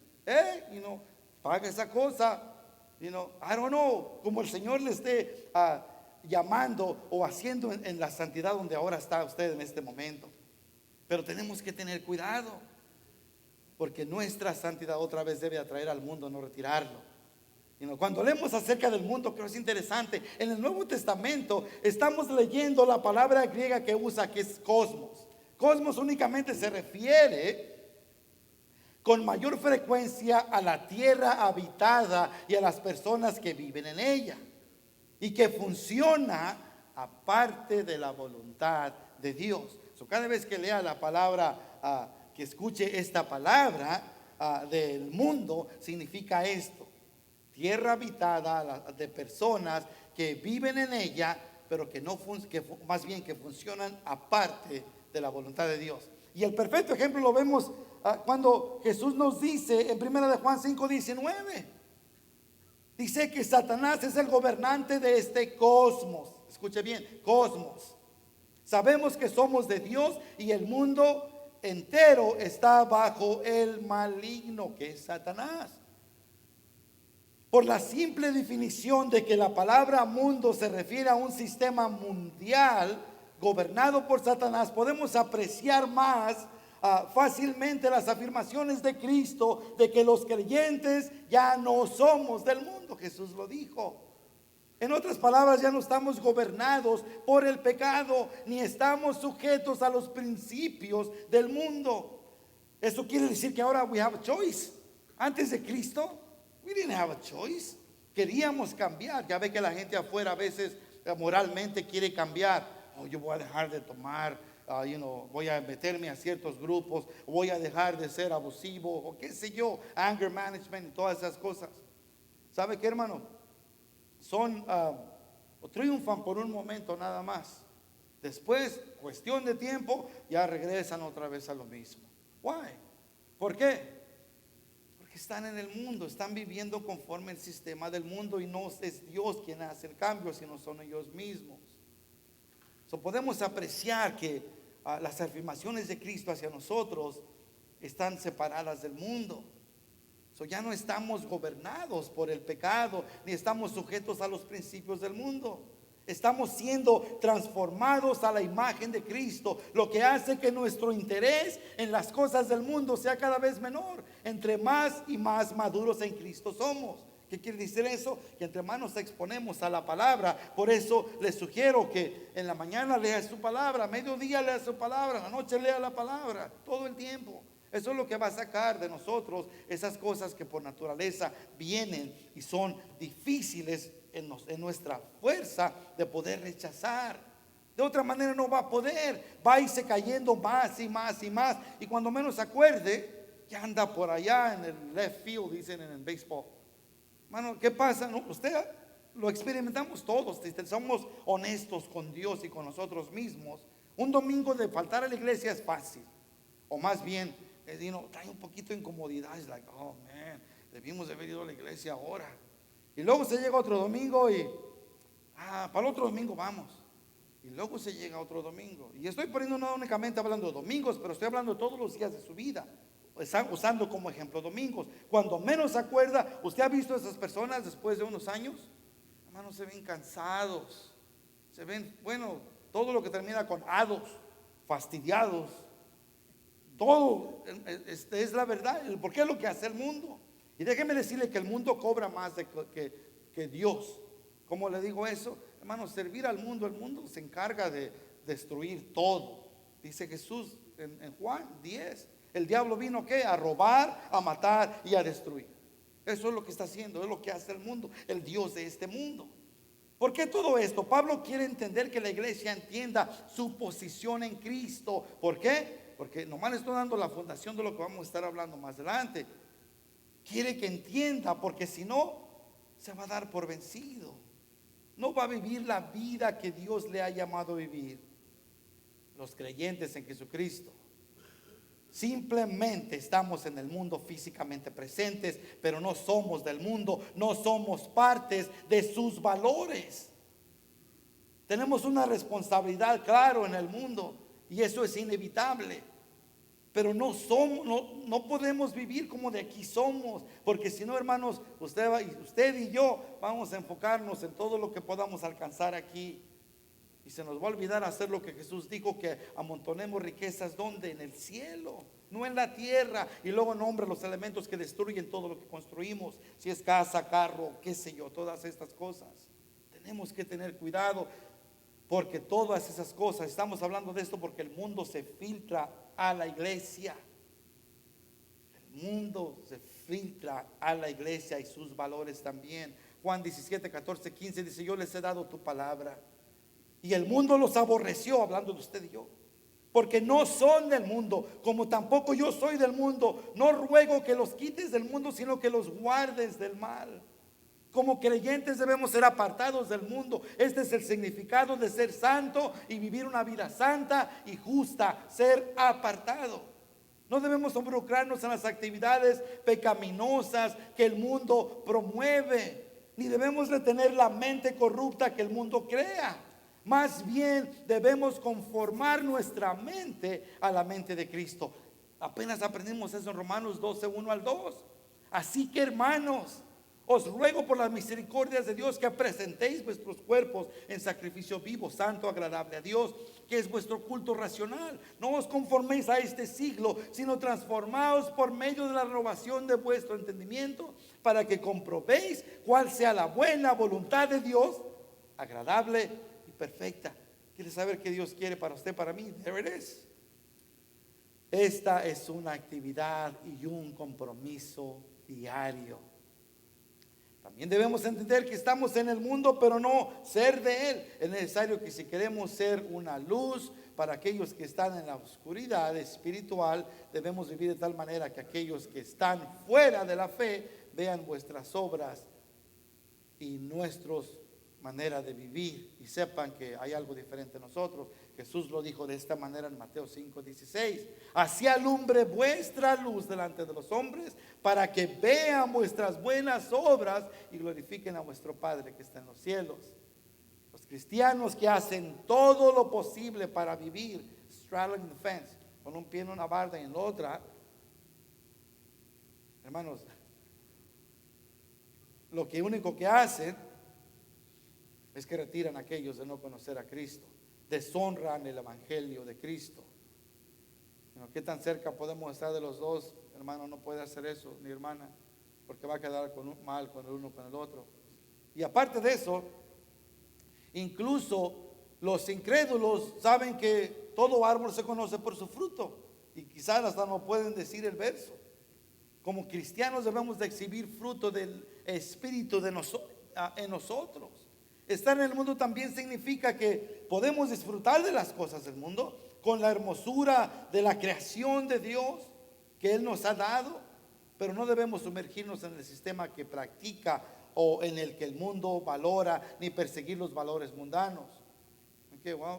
paga esa cosa. I don't know, como el Señor le esté llamando o haciendo en la santidad donde ahora está usted en este momento. Pero tenemos que tener cuidado, porque nuestra santidad otra vez debe atraer al mundo, no retirarlo. Cuando leemos acerca del mundo, creo que es interesante. En el Nuevo Testamento estamos leyendo la palabra griega que usa, que es cosmos. Cosmos únicamente se refiere con mayor frecuencia a la tierra habitada y a las personas que viven en ella, y que funciona aparte de la voluntad de Dios. Cada vez que lea la palabra, que escuche esta palabra del mundo, significa esto: tierra habitada de personas que viven en ella, pero que más bien que funcionan aparte de la voluntad de Dios. Y el perfecto ejemplo lo vemos cuando Jesús nos dice en 1 de Juan 5:19. Dice que Satanás es el gobernante de este cosmos. Escuche bien, cosmos. Sabemos que somos de Dios y el mundo entero está bajo el maligno, que es Satanás. Por la simple definición de que la palabra mundo se refiere a un sistema mundial gobernado por Satanás, podemos apreciar más fácilmente las afirmaciones de Cristo de que los creyentes ya no somos del mundo. Jesús lo dijo. En otras palabras, ya no estamos gobernados por el pecado, ni estamos sujetos a los principios del mundo. Eso quiere decir que ahora we have a choice. Antes de Cristo, we didn't have a choice. Queríamos cambiar. Ya ve que la gente afuera a veces moralmente quiere cambiar. Yo voy a dejar de tomar, voy a meterme a ciertos grupos, voy a dejar de ser abusivo, o qué sé yo, anger management y todas esas cosas. ¿Sabe qué, hermano? Triunfan por un momento nada más. Después, cuestión de tiempo, ya regresan otra vez a lo mismo. Why? ¿Por qué? Porque están en el mundo, están viviendo conforme el sistema del mundo, y no es Dios quien hace el cambio, sino son ellos mismos. Podemos apreciar que las afirmaciones de Cristo hacia nosotros están separadas del mundo. Ya no estamos gobernados por el pecado, ni estamos sujetos a los principios del mundo. Estamos siendo transformados a la imagen de Cristo, lo que hace que nuestro interés en las cosas del mundo sea cada vez menor, entre más y más maduros en Cristo somos. ¿Qué quiere decir eso? Que entre más nos exponemos a la palabra. Por eso les sugiero que en la mañana lea su palabra, a mediodía lea su palabra, en la noche lea la palabra, todo el tiempo. Eso es lo que va a sacar de nosotros esas cosas que por naturaleza vienen y son difíciles en nuestra fuerza de poder rechazar. De otra manera no va a poder, va a irse cayendo más y más y más, y cuando menos se acuerde, ya anda por allá en el left field, dicen en el béisbol. Hermano, ¿qué pasa? ¿No? Usted lo experimentamos todos, si somos honestos con Dios y con nosotros mismos. Un domingo de faltar a la iglesia es fácil, o más bien trae un poquito de incomodidad. Es like, oh man, debimos de haber ido a la iglesia ahora. Y luego se llega otro domingo y para el otro domingo vamos. Y luego se llega otro domingo. Y estoy poniendo no únicamente hablando de domingos, pero estoy hablando de todos los días de su vida, usando como ejemplo domingos. Cuando menos se acuerda, ¿usted ha visto a esas personas después de unos años? Hermanos, se ven cansados, se ven, todo lo que termina con ados, fastidiados. Todo es la verdad, porque es lo que hace el mundo. Y déjeme decirle que el mundo cobra más que Dios. ¿Cómo le digo eso? Hermanos, servir al mundo, el mundo se encarga de destruir todo. Dice Jesús en Juan 10, el diablo vino ¿qué? A robar, a matar y a destruir. Eso es lo que está haciendo, es lo que hace el mundo, el Dios de este mundo. ¿Por qué todo esto? Pablo quiere entender que la iglesia entienda su posición en Cristo. ¿Por qué? Porque nomás le estoy dando la fundación de lo que vamos a estar hablando más adelante. Quiere que entienda, porque si no, se va a dar por vencido. No va a vivir la vida que Dios le ha llamado a vivir. Los creyentes en Jesucristo simplemente estamos en el mundo físicamente presentes, pero no somos del mundo, no somos partes de sus valores. Tenemos una responsabilidad, claro, en el mundo, y eso es inevitable. Pero no somos, no podemos vivir como de aquí somos, porque si no, hermanos, usted y yo vamos a enfocarnos en todo lo que podamos alcanzar aquí. Y se nos va a olvidar hacer lo que Jesús dijo, que amontonemos riquezas, ¿dónde? En el cielo, no en la tierra. Y luego nombra los elementos que destruyen todo lo que construimos, si es casa, carro, qué sé yo, todas estas cosas. Tenemos que tener cuidado, porque todas esas cosas, estamos hablando de esto porque el mundo se filtra a la iglesia. El mundo se filtra a la iglesia y sus valores también. Juan 17, 14, 15 dice: yo les he dado tu palabra y el mundo los aborreció, hablando de usted y yo, porque no son del mundo, como tampoco yo soy del mundo. No ruego que los quites del mundo, sino que los guardes del mal. Como creyentes debemos ser apartados del mundo. Este es el significado de ser santo y vivir una vida santa y justa, ser apartado. No debemos involucrarnos en las actividades pecaminosas que el mundo promueve, ni debemos retener la mente corrupta que el mundo crea. Más bien debemos conformar nuestra mente a la mente de Cristo. Apenas aprendimos eso en Romanos 12, 1 al 2. Así que, hermanos, os ruego por las misericordias de Dios que presentéis vuestros cuerpos en sacrificio vivo, santo, agradable a Dios, que es vuestro culto racional. No os conforméis a este siglo, sino transformaos por medio de la renovación de vuestro entendimiento, para que comprobéis cuál sea la buena voluntad de Dios, agradable y perfecta. ¿Quieres saber qué Dios quiere para usted, para mí? There it is. Esta es una actividad y un compromiso diario. También debemos entender que estamos en el mundo, pero no ser de él. Es necesario que, si queremos ser una luz para aquellos que están en la oscuridad espiritual, debemos vivir de tal manera que aquellos que están fuera de la fe vean vuestras obras y nuestra manera de vivir y sepan que hay algo diferente en nosotros. Jesús lo dijo de esta manera en Mateo 5:16: así alumbre vuestra luz delante de los hombres, para que vean vuestras buenas obras y glorifiquen a vuestro Padre que está en los cielos. Los cristianos que hacen todo lo posible para vivir straddling the fence, con un pie en una barda y en la otra, hermanos, lo que único que hacen es que retiran a aquellos de no conocer a Cristo, deshonran el evangelio de Cristo. ¿Qué tan cerca podemos estar de los dos? Hermano, no puede hacer eso, ni hermana, porque va a quedar mal con el uno, con el otro. Y aparte de eso, incluso los incrédulos saben que todo árbol se conoce por su fruto, y quizás hasta no pueden decir el verso. Como cristianos debemos de exhibir fruto del Espíritu en nosotros. Estar en el mundo también significa que podemos disfrutar de las cosas del mundo, con la hermosura de la creación de Dios que Él nos ha dado, pero no debemos sumergirnos en el sistema que practica o en el que el mundo valora, ni perseguir los valores mundanos.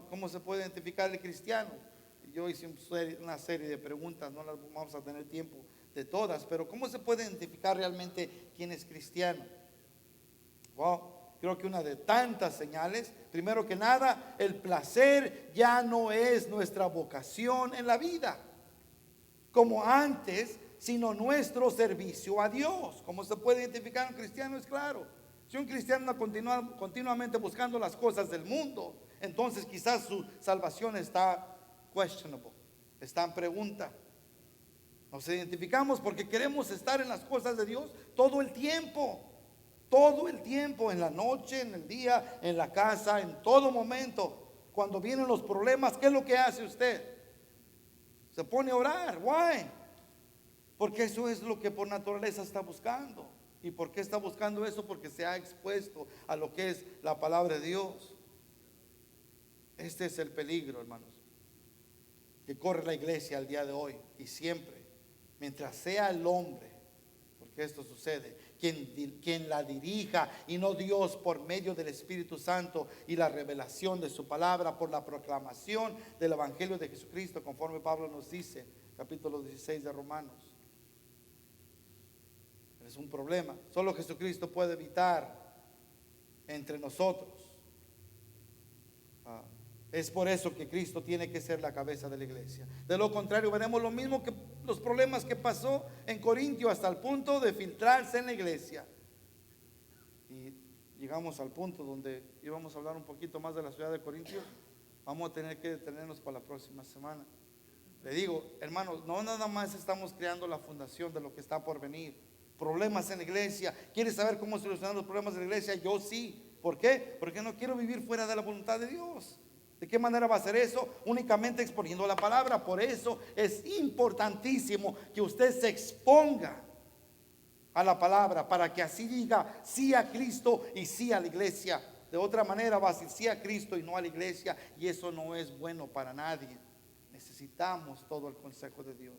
¿Cómo se puede identificar el cristiano? Yo hice una serie de preguntas, no las vamos a tener tiempo de todas, pero ¿cómo se puede identificar realmente quién es cristiano? Creo que una de tantas señales, primero que nada, el placer ya no es nuestra vocación en la vida, como antes, sino nuestro servicio a Dios. ¿Cómo se puede identificar un cristiano? Es claro, si un cristiano anda continuamente buscando las cosas del mundo, entonces quizás su salvación está questionable, está en pregunta. Nos identificamos porque queremos estar en las cosas de Dios todo el tiempo. Todo el tiempo, en la noche, en el día, en la casa, en todo momento. Cuando vienen los problemas, ¿qué es lo que hace usted? Se pone a orar. Why? Porque eso es lo que por naturaleza está buscando. ¿Y por qué está buscando eso? Porque se ha expuesto a lo que es la palabra de Dios. Este es el peligro, hermanos, que corre la iglesia al día de hoy y siempre. Mientras sea el hombre, porque esto sucede, quien la dirija y no Dios, por medio del Espíritu Santo y la revelación de su palabra, por la proclamación del Evangelio de Jesucristo, conforme Pablo nos dice, capítulo 16 de Romanos. Es un problema. Solo Jesucristo puede evitar entre nosotros. Es por eso que Cristo tiene que ser la cabeza de la iglesia. De lo contrario, veremos lo mismo, que los problemas que pasó en Corintio, hasta el punto de filtrarse en la iglesia. Y llegamos al punto donde íbamos a hablar un poquito más de la ciudad de Corintio. Vamos a tener que detenernos para la próxima semana. Le digo, hermanos, no nada más estamos creando la fundación de lo que está por venir. Problemas en la iglesia. ¿Quieres saber cómo solucionar los problemas de la iglesia? Yo sí. ¿Por qué? Porque no quiero vivir fuera de la voluntad de Dios. ¿De qué manera va a hacer eso? Únicamente exponiendo la palabra. Por eso es importantísimo que usted se exponga a la palabra, para que así diga sí a Cristo y sí a la iglesia. De otra manera va a decir sí a Cristo y no a la iglesia, y eso no es bueno para nadie. Necesitamos todo el consejo de Dios.